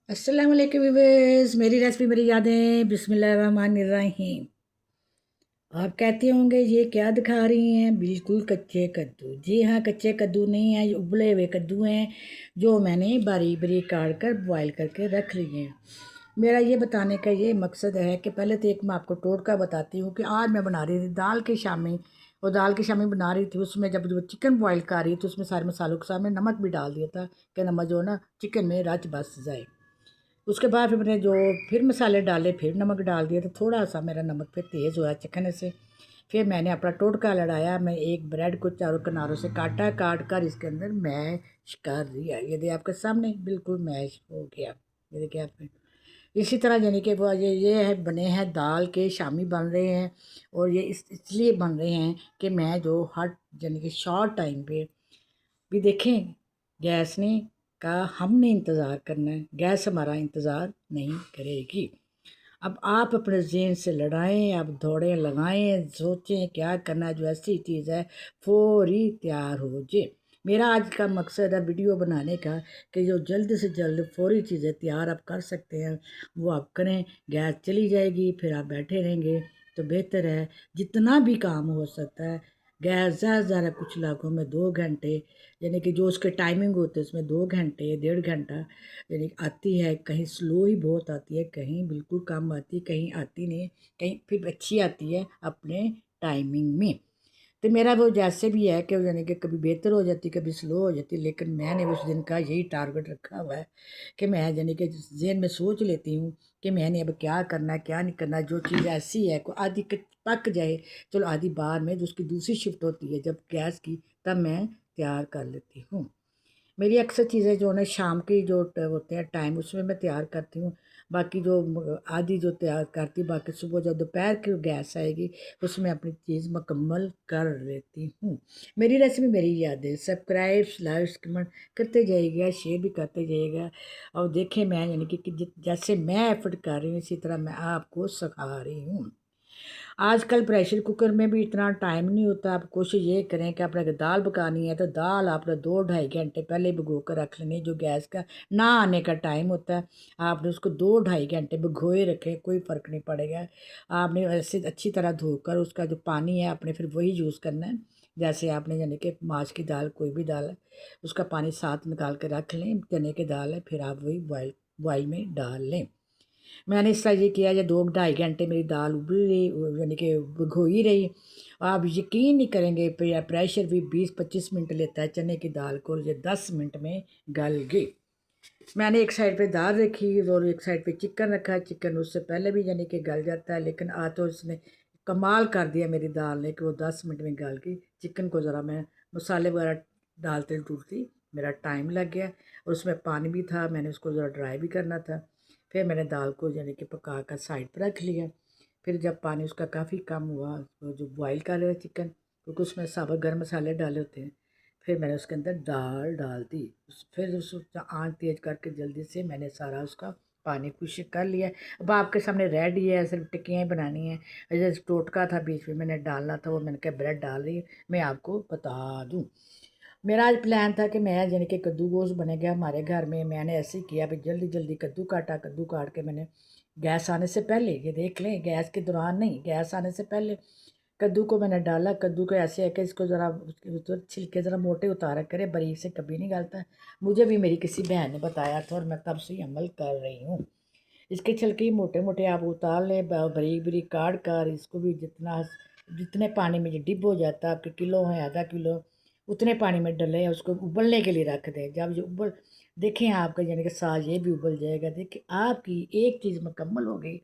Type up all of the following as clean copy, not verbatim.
अस्सलाम वालेकुम व्यूअर्स, मेरी रेसिपी मेरी यादें बिस्मिल्लाहिर्रहमानिर्रहीम। आप कहते होंगे ये क्या दिखा रही हैं? बिल्कुल कच्चे कद्दू। जी हाँ, कच्चे कद्दू नहीं हैं, ये उबले हुए कद्दू हैं जो मैंने बारीक बारीक काट कर बॉयल करके रख लिए हैं। मेरा ये बताने का ये मकसद है कि पहले तो एक मैं आपको टोटका बताती हूँ कि आज मैं बना रही थी दाल की शामी, और दाल की शामी बना रही थी। उसमें जब वो चिकन बॉयल कर रही थी, उसमें सारे मसालों के सामने नमक भी डाल दिया था कि नमक जो है ना चिकन में रच बस जाए। उसके बाद फिर मैंने जो फिर मसाले डाले, फिर नमक डाल दिया, तो थोड़ा सा मेरा नमक फिर तेज़ हुआ चखने से। फिर मैंने अपना टोटका लड़ाया, मैं एक ब्रेड को चारों किनारों से काटा, काट कर इसके अंदर मैश कर दिया। ये देखिए आपके सामने बिल्कुल मैश हो गया। ये देखिए आप इसी तरह यानी कि वो ये है बने हैं दाल के शामी बन रहे हैं। और ये इसलिए बन रहे हैं कि मैं जो हर यानी कि शॉर्ट टाइम पे भी देखें, गैस ने कहा हमने इंतज़ार करना है, गैस हमारा इंतज़ार नहीं करेगी। अब आप अपने ज़हन से लड़ाएं, आप दौड़ें लगाएं, सोचें क्या करना है, जो ऐसी चीज़ है फौरी तैयार हो जाए। मेरा आज का मकसद है वीडियो बनाने का कि जो जल्द से जल्द फौरी चीज़ें तैयार आप कर सकते हैं वो आप करें। गैस चली जाएगी फिर आप बैठे रहेंगे तो बेहतर है जितना भी काम हो सकता है गैस ज़्यादा से ज़्यादा कुछ इलाकों में 2 घंटे, यानी कि जो उसके टाइमिंग होते हैं उसमें 2 घंटे 1.5 घंटा यानी आती है। कहीं स्लो ही बहुत आती है, कहीं बिल्कुल कम आती है, कहीं आती नहीं, कहीं फिर अच्छी आती है अपने टाइमिंग में। तो मेरा वो जैसे भी है कि यानी कि कभी बेहतर हो जाती कभी स्लो हो जाती, लेकिन मैंने उस दिन का यही टारगेट रखा हुआ है कि मैं यानी कि ज़हन में सोच लेती हूँ कि मैंने अब क्या करना है क्या नहीं करना। जो चीज़ ऐसी है को आधी पक जाए, चलो आधी बार में जो उसकी दूसरी शिफ्ट होती है जब गैस की, तब मैं तैयार कर लेती हूँ। मेरी अक्सर चीज़ें जो है शाम की जो होते हैं टाइम उसमें मैं तैयार करती हूँ। बाकी जो आधी जो तैयार करती, बाकी सुबह जब दोपहर की गैस आएगी उसमें अपनी चीज़ मुकम्मल कर लेती हूँ। मेरी रेसिपी मेरी यादें, सब्सक्राइब लाइक कमेंट करते जाइएगा, शेयर भी करते जाइएगा। और देखें मैं यानी कि जैसे मैं एफर्ट कर रही हूँ इसी तरह मैं आपको सिखा रही हूँ। आजकल प्रेशर कुकर में भी इतना टाइम नहीं होता। आप कोशिश ये करें कि आपने अगर दाल पकानी है तो दाल आपने 2-2.5 घंटे पहले भिगो कर रख लेनी। जो गैस का ना आने का टाइम होता है आपने उसको 2-2.5 घंटे भिगोए रखें, कोई फ़र्क नहीं पड़ेगा। आपने ऐसे अच्छी तरह धोकर उसका जो पानी है आपने फिर वही यूज़ करना है। जैसे आपने यानी कि माश की दाल कोई भी दाल है उसका पानी साथ निकाल के रख लें, चने की दाल है फिर आप वही बॉयल बॉयल में डाल लें। मैंने इस तरह ये किया, या 2-2.5 घंटे मेरी दाल उबल रही यानी कि भिगो ही रही। आप यकीन नहीं करेंगे प्रेशर भी 20-25 मिनट लेता है चने की दाल को, ये 10 मिनट में गल गई। मैंने एक साइड पे दाल रखी और एक साइड पे चिकन रखा। चिकन उससे पहले भी यानी कि गल जाता है, लेकिन आज तो उसने कमाल कर दिया मेरी दाल ने कि वो 10 मिनट में गल गई। चिकन को ज़रा मैं मसाले वगैरह डालते टूटती मेरा टाइम लग गया, और उसमें पानी भी था, मैंने उसको ज़रा ड्राई भी करना था। फिर मैंने दाल को यानी कि पका कर साइड पर रख लिया। फिर जब पानी उसका काफ़ी कम हुआ तो जो बॉयल कर रहे चिकन, क्योंकि उसमें साबुत गर्म मसाले डाले होते हैं, फिर मैंने उसके अंदर दाल डाल दी। फिर उस आँच तेज़ करके जल्दी से मैंने सारा उसका पानी खुश्क कर लिया। अब आपके सामने रेडी है, सिर्फ टिक्कियाँ ही बनानी है। जैसे टोटका था बीच में मैंने डालना था, वो मैंने कहा ब्रेड डाल रही मैं आपको बता दूँ। मेरा आज प्लान था कि मैं यानी कि कद्दू गोश्त बनेगा हमारे घर में। मैंने ऐसे ही किया, भी जल्दी जल्दी कद्दू काटा, कद्दू काट के मैंने गैस आने से पहले, ये देख लें गैस के दौरान नहीं, गैस आने से पहले कद्दू को मैंने डाला। कद्दू को ऐसे है कि इसको ज़रा उसके तो छिलके ज़रा मोटे उतारा करे, बारीक से कभी नहीं गलता है। मुझे भी मेरी किसी बहन ने बताया था और मैं तब से ही अमल कर रही हूँ। इसके छिलके मोटे मोटे आप उतार लें, बारीक बारीक काट कर इसको भी जितने पानी में ये डिप हो जाता है, आपके किलो है आधा किलो, उतने पानी में डलें, उसको उबलने के लिए रख दें। जब ये उबल देखें आपका यानी कि साग ये भी उबल जाएगा, देखिए आपकी एक चीज़ मुकम्मल हो गई।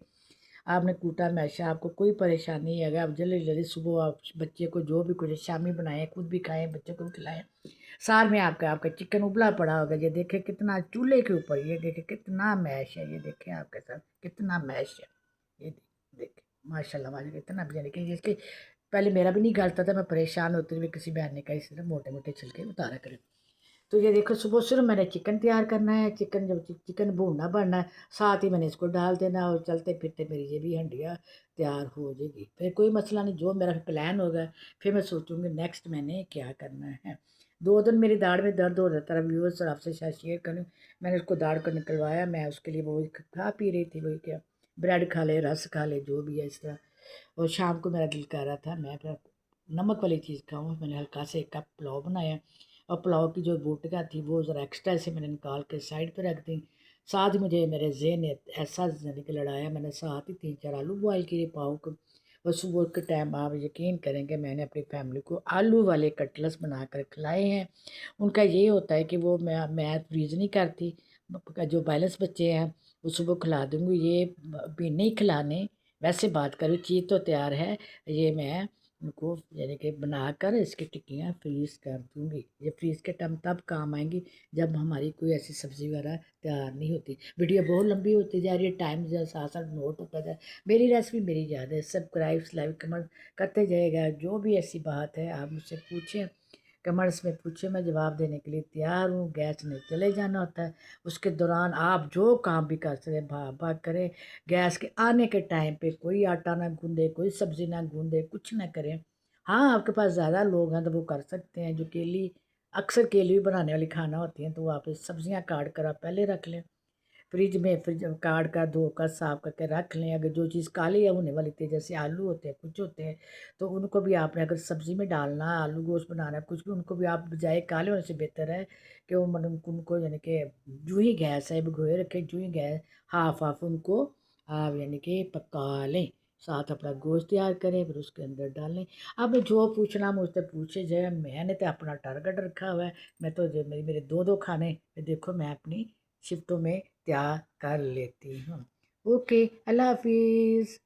आपने कूटा मैशा, आपको कोई परेशानी नहीं है। अगर आप जल्दी जल्दी सुबह आप बच्चे को जो भी कुछ शामी बनाएं, खुद भी खाएं, बच्चों को भी खिलाएं, सार में आपका आपका चिकन उबला पड़ा होगा। ये देखें कितना चूल्हे के ऊपर, ये देखें कितना मैश है, ये देखें आपके साथ कितना मैश है। ये देखें माशाल्लाह माशाल्लाह कितना यानी कि इसके पहले मेरा भी नहीं गलता था, मैं परेशान होती थी किसी बहन ने कहा इस तरह मोटे मोटे छिलके उतारा करें। तो ये देखो सुबह सिर्फ मैंने चिकन तैयार करना है। चिकन जब चिकन भूनना बनना है, साथ ही मैंने इसको डाल देना और चलते फिरते मेरी ये भी हंडिया तैयार हो जाएगी। फिर कोई मसला नहीं, जो मेरा प्लान होगा फिर मैं सोचूंगी नेक्स्ट मैंने क्या करना है। 2 दिन मेरी दाढ़ में दर्द हो रहा था व्यूअर्स, और आपसे शायद शेयर करूँ। मैंने उसको दाढ़ को निकलवाया, मैं उसके लिए वो खा पी रही थी, वही क्या ब्रेड खा ले, रस खा ले, जो भी है इस तरह। और शाम को मेरा दिल कर रहा था मैं अपना नमक वाली चीज़ खाऊँ, मैंने हल्का से 1 कप पुलाव बनाया, और पुलाव की जो बोटियाँ थी वो ज़रा एक्स्ट्रा से मैंने निकाल के साइड पे रख दी। साथ ही मुझे मेरे ज़हन ने ऐसा यानी कि लड़ाया, मैंने साथ ही 3-4 आलू बॉयल किए पाव को। और सुबह के टाइम आप यकीन करेंगे मैंने अपनी फैमिली को आलू वाले कटलेट्स बना कर खिलाए हैं। उनका ये होता है कि वो मैं फ्रीज़ नहीं करती, जो बैलेंस बच्चे हैं वो सुबह खिला दूँगी, ये अभी नहीं खिलाने। वैसे बात करूँ चीज़ तो तैयार है, ये मैं उनको यानी कि बनाकर इसकी टिक्कियाँ फ्रीज़ कर दूँगी। ये फ्रीज़ के टाइम तब काम आएँगी जब हमारी कोई ऐसी सब्ज़ी वगैरह तैयार नहीं होती। वीडियो बहुत लंबी होती जा रही है, टाइम जो साथ साथ नोट होता जाए। मेरी रेसिपी मेरी याद है, सब्सक्राइब लाइक कमेंट करते जाइएगा। जो भी ऐसी बात है आप मुझसे पूछें, कमेंट्स में पूछे, मैं जवाब देने के लिए तैयार हूँ। गैस नहीं चले जाना होता है, उसके दौरान आप जो काम भी कर सकते भाग भाग करें। गैस के आने के टाइम पे कोई आटा ना गूंदे, कोई सब्ज़ी ना गूंदे, कुछ ना करें। हाँ, आपके पास ज़्यादा लोग हैं तो वो कर सकते हैं, जो केली अक्सर केली भी बनाने वाली खाना होती हैं, तो वो आप सब्ज़ियाँ काट कर आप पहले रख लें फ्रिज काट कर धोकर साफ करके रख लें। अगर जो चीज़ काली या होने वाली थी, जैसे आलू होते हैं, कुछ होते हैं, तो उनको भी आपने अगर सब्ज़ी में डालना है, आलू गोश्त बनाना है, कुछ भी, उनको भी आप बजाय काले होने से बेहतर है कि वो मतलब उनको यानी कि जो ही गैस है भिगोए रखें, जो ही गैस हाफ हाफ उनको आप यानी कि पका लें। साथ अपना गोश्त तैयार करें, फिर उसके अंदर डालें। अब जो पूछना मुझसे पूछे जाए, मैंने तो अपना टारगेट रखा हुआ है। मैं तो जो मेरे 2-2 खाने देखो मैं अपनी शिफ्टों में तैयार कर लेती हूँ। ओके, अल्लाह हाफिज़।